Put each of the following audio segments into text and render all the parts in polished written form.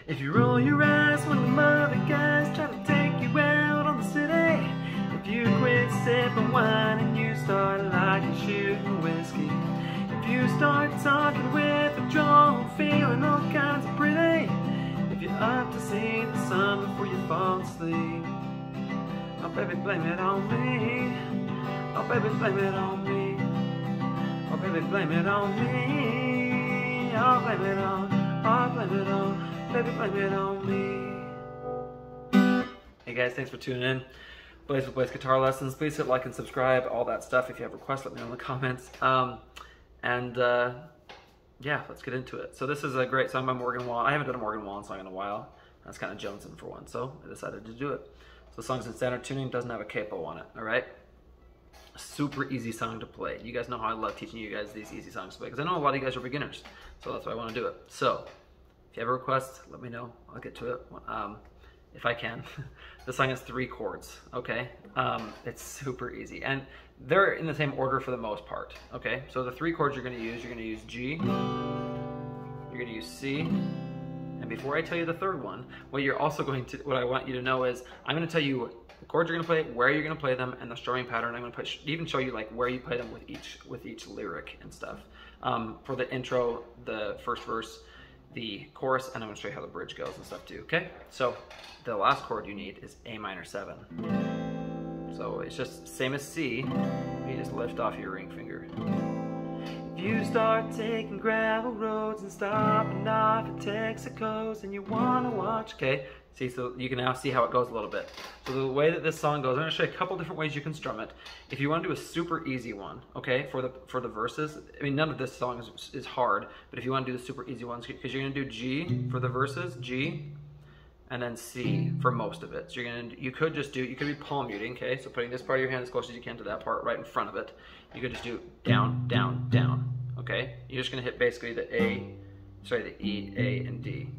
If you roll your eyes when the mother guys try to take you out on the city. If you quit sipping wine and you start liking shooting whiskey. If you start talking with a drawl, feeling all kinds of pretty. If you're up to see the sun before you fall asleep. Oh baby, blame it on me. Oh baby, blame it on me. Oh baby, blame it on me. Oh blame it on, oh blame it on, baby, blame it on me. Hey guys, thanks for tuning in. Blaze with Blaze Guitar Lessons. Please hit like and subscribe, all that stuff. If you have requests, let me know in the comments. Yeah, let's get into it. So this is a great song by Morgan Wallen. I haven't done a Morgan Wallen song in a while. That's kind of jonesing for one, so I decided to do it. So the song's in standard tuning, doesn't have a capo on it, all right? Super easy song to play. You guys know how I love teaching you guys these easy songs to play, because I know a lot of you guys are beginners, so that's why I want to do it. So, if you have a request, let me know. I'll get to it if I can. The song has 3 chords, okay? It's super easy, and they're in the same order for the most part, okay? So the 3 chords you're going to use G, you're going to use C, and before I tell you the third one, what I want you to know is, I'm going to tell you the chords you're going to play, where you're going to play them, and the strumming pattern. I'm going to even show you like where you play them with each lyric and stuff. For the intro, the first verse, the chorus, and I'm going to show you how the bridge goes and stuff too, okay? So the last chord you need is A minor 7. So it's just same as C, you just lift off your ring finger. If you start taking gravel roads and stopping off at Texaco's and you want to watch, okay? See, so you can now see how it goes a little bit. So the way that this song goes, I'm going to show you a couple different ways you can strum it. If you want to do a super easy one, okay, for the verses, I mean, none of this song is hard, but if you want to do the super easy ones, because you're going to do G for the verses, G, and then C for most of it. So you could be palm muting, okay, so putting this part of your hand as close as you can to that part right in front of it. You could just do down, down, down, okay? You're just going to hit basically the E, A, and D.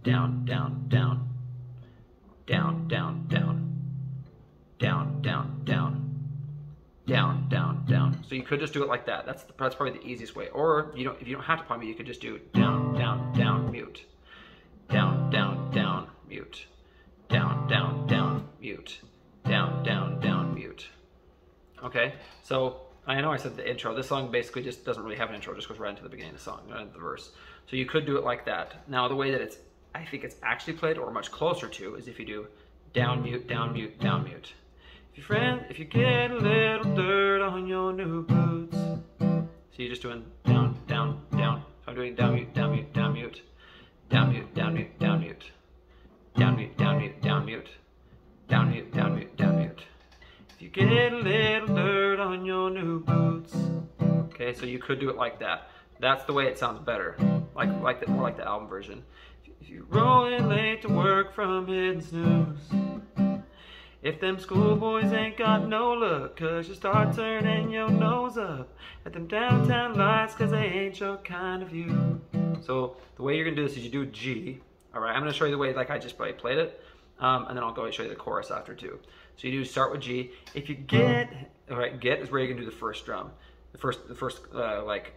Down, down, down. Down, down, down, down, down, down, down, down, down. So you could just do it like that. That's probably the easiest way. Or if you don't have to palm mute, you could just do down, down, down, mute, down, down, down, mute, down, down, down, mute, down, down, down, mute. Okay. So I know I said the intro. This song basically just doesn't really have an intro. It just goes right into the beginning of the song, right into the verse. So you could do it like that. Now the way that I think it's actually played, or much closer to, is if you do down, mute, down, mute, down, mute. If you get a little dirt on your new boots. So you're just doing down, down, down. So I'm doing down, mute, down, mute, down, mute. Down, mute, down, mute, down, mute. Down, mute, down, mute, down, mute. Down, mute, down, mute, down, mute. If you get a little dirt on your new boots. Okay, so you could do it like that. That's the way it sounds better. More like the album version. If you're rolling late to work from hitting snooze. If them schoolboys ain't got no luck, 'cause you start turning your nose up at them downtown lights, 'cause they ain't your kind of view. So the way you're gonna do this is you do G. All right, I'm gonna show you the way like I just played it, and then I'll go and show you the chorus after too. So you do start with G. If you get, all right, get is where you can do the first drum, the first like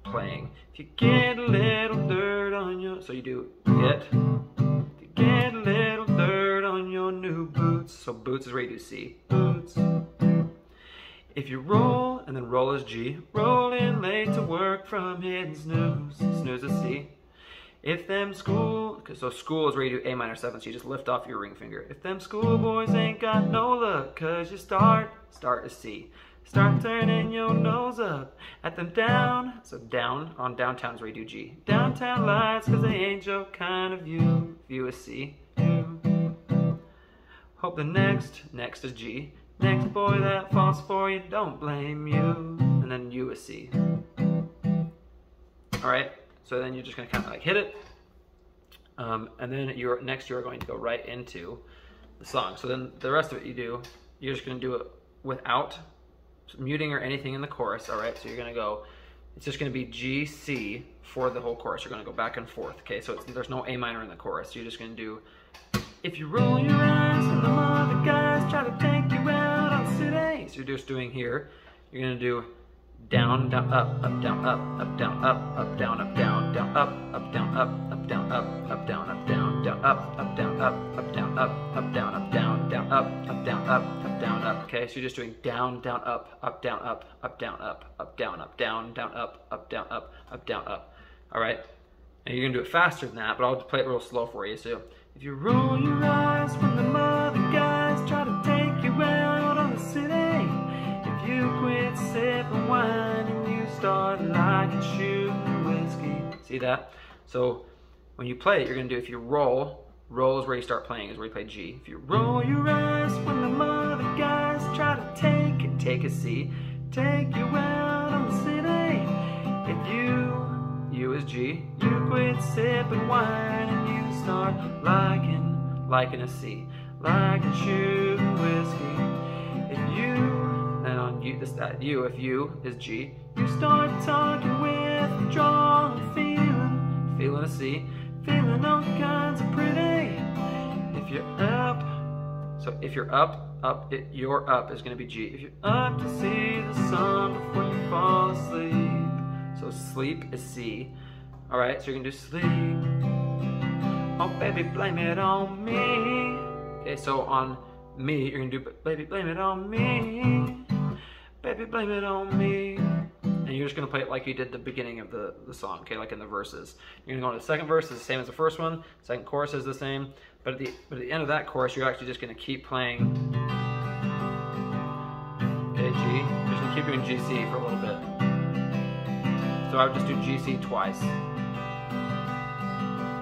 playing. If you get a little dirt on your, so you do get. If you get a little dirt on your new boots, so boots is where you do C, boots. If you roll, and then roll is G, rolling late to work from hitting snooze, snooze is C. If them school is where you do A minor 7, so you just lift off your ring finger. If them schoolboys ain't got no luck, 'cause you start is C. Start turning your nose up at them down. So down on downtown is where you do G. Downtown lights, 'cause they ain't your kind of view. View is C. Hope the next is G. Next boy that falls for you, don't blame you. And then U is C. All right. So then you're just gonna kind of like hit it, and then you're going to go right into the song. So then the rest of it you're just gonna do it without muting or anything in the chorus, all right? So you're gonna go, it's just gonna be G, C for the whole chorus. You're gonna go back and forth, okay? So there's no A minor in the chorus. So you're just gonna do, if you roll your eyes and the other guys try to take you out on city. So you're just doing here, you're gonna do down, down, up, down, up, down, up, down, down, down, up, down, up, down, up, down, down, down, up, down, up, down, up, down, down, down, up, down, up, down, up. Okay, so you're just doing down, down, up, down, up, down, up, down, down, down, up, down, up, down, up. All right, and you're gonna do it faster than that, but I'll play it real slow for you. So if you roll your eyes when the mother guys try to take you out on the city, if you quit sipping wine and you start liking shooting whiskey. See that? So when you play it, you're gonna do, if you roll is where you start playing, is where you play G. If you roll your eyes when the mother guys try to take a C, take you out on the city. If you is G, you quit sipping wine and you start liking a C, liking shooting whiskey. If you, then on you, if you is G, you start talking withdrawal, feeling a C, feeling all kinds of pretty. If you're up, so if you're up, your up is going to be G. If you're up to see the sun before you fall asleep, so sleep is C. All right, so you're going to do sleep. Oh baby, blame it on me. Okay, so on me, you're going to do, baby, blame it on me. Baby, blame it on me. And you're just going to play it like you did the beginning of the song, okay, like in the verses. You're going to go into the second verse, is the same as the first one. Second chorus is the same. But at the end of that chorus, you're actually just going to keep playing, okay, G. You're just going to keep doing GC for a little bit. So I would just do GC twice,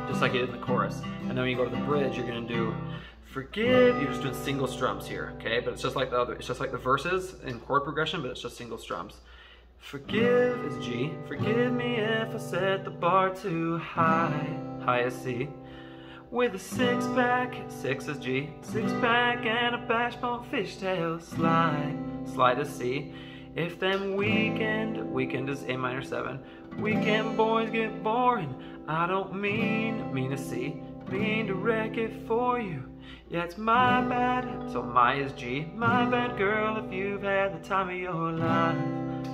just like you did in the chorus. And then when you go to the bridge, you're going to do forgive. You're just doing single strums here, okay? But it's just like the other, it's just like the verses in chord progression, but it's just single strums. Forgive is G. Forgive me if I set the bar too high, high as C. With a six pack, six is G. Six pack and a bash bone fishtail slide is C. If them weekend is A minor 7. Weekend boys get boring. I don't mean to C. Mean to wreck it for you. Yeah, it's my bad. So my is G. My bad, girl, if you've had the time of your life.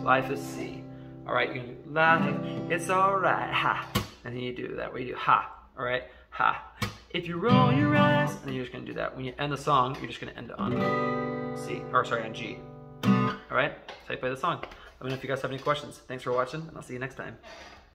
Life is C. All right, you can do life. It's all right. Ha. And then you do that where you do ha. All right, ha. If you roll your eyes, and then you're just gonna do that. When you end the song, you're just gonna end it on C. Or sorry, on G. All right, that's how you play the song. Let me know if you guys have any questions. Thanks for watching, and I'll see you next time.